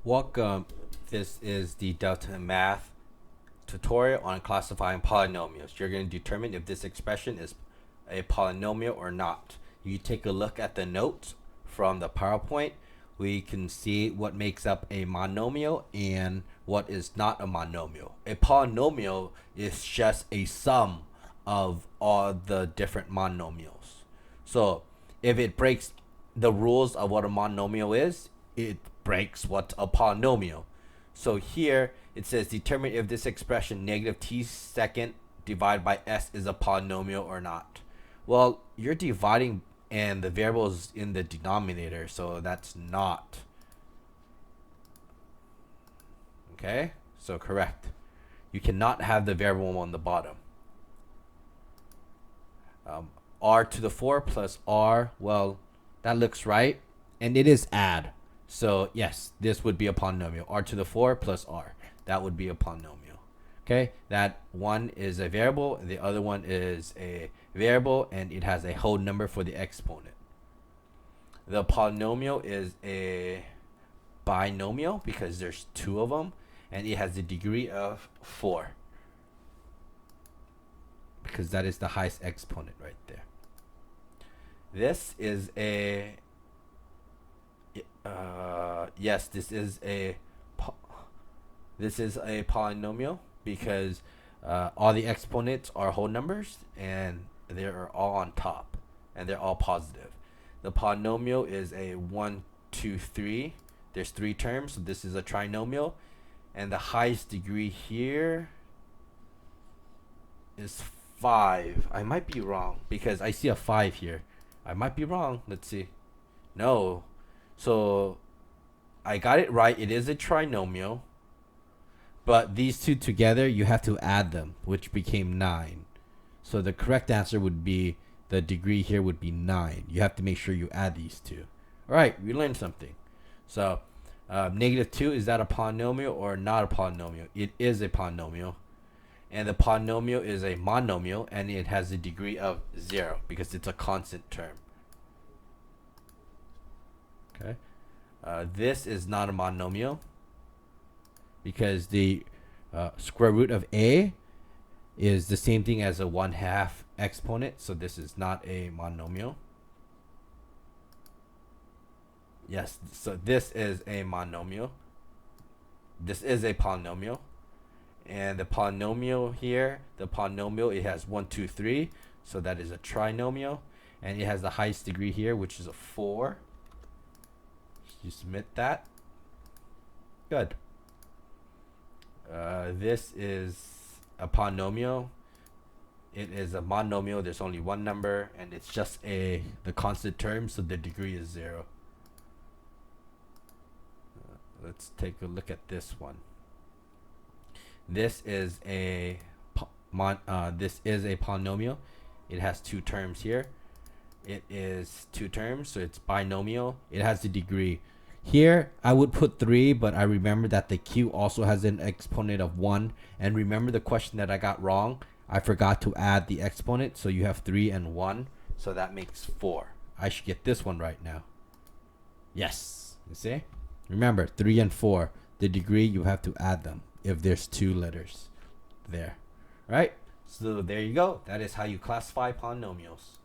Welcome. This is the DeltaMath tutorial on classifying polynomials. You're going to determine if this expression is a polynomial or not. You take a look at the notes from the PowerPoint. We can see what makes up a monomial and what is not a monomial. A polynomial is just a sum of all the different monomials. So if it breaks the rules of what a monomial is, it breaks what's a polynomial. So here it says determine if this expression negative t second divided by s is a polynomial or not. Well, you're dividing and the variable is in the denominator, so that's not. Okay, so correct. You cannot have the variable on the bottom. R to the 4 plus r, well, that looks right, and it is add. So yes, this would be a polynomial. R to the 4 plus r, that would be a polynomial. Okay, that one is a variable, the other one is a variable, and it has a whole number for the exponent. The polynomial is a binomial because there's two of them, and it has a degree of 4 because that is the highest exponent right there. This is a yes, this is a polynomial because all the exponents are whole numbers and they're all on top and they're all positive. The polynomial is a 1, 2, 3. There's 3 terms, so this is a trinomial, and the highest degree here is 5. I might be wrong because I see a 5 here. I might be wrong. Let's see. No. So I got it right. It is a trinomial. But these two together, you have to add them, which became 9. So the correct answer would be, the degree here would be 9. You have to make sure you add these two. All right, we learned something. So negative 2, is that a polynomial or not a polynomial? It is a polynomial. And the polynomial is a monomial, and it has a degree of 0 because it's a constant term. Okay. This is not a monomial because the square root of a is the same thing as a 1/2 exponent, so this is not a monomial. Yes, so this is a monomial. This is a polynomial. And the polynomial here, the polynomial, it has 1, 2, 3, so that is a trinomial, and it has the highest degree here, which is a 4. You submit that. Good. This is a polynomial. It is a monomial. There's only one number, and it's just the constant term, so the degree is 0. Let's take a look at this one. This is a polynomial. It has 2 terms here. It is 2 terms, so it's binomial. It has the degree. Here, I would put 3, but I remember that the q also has an exponent of 1. And remember the question that I got wrong? I forgot to add the exponent, so you have 3 and 1, so that makes 4. I should get this one right now. Yes, you see? Remember, 3 and 4, the degree, you have to add them if there's 2 letters there. Right? So there you go. That is how you classify polynomials.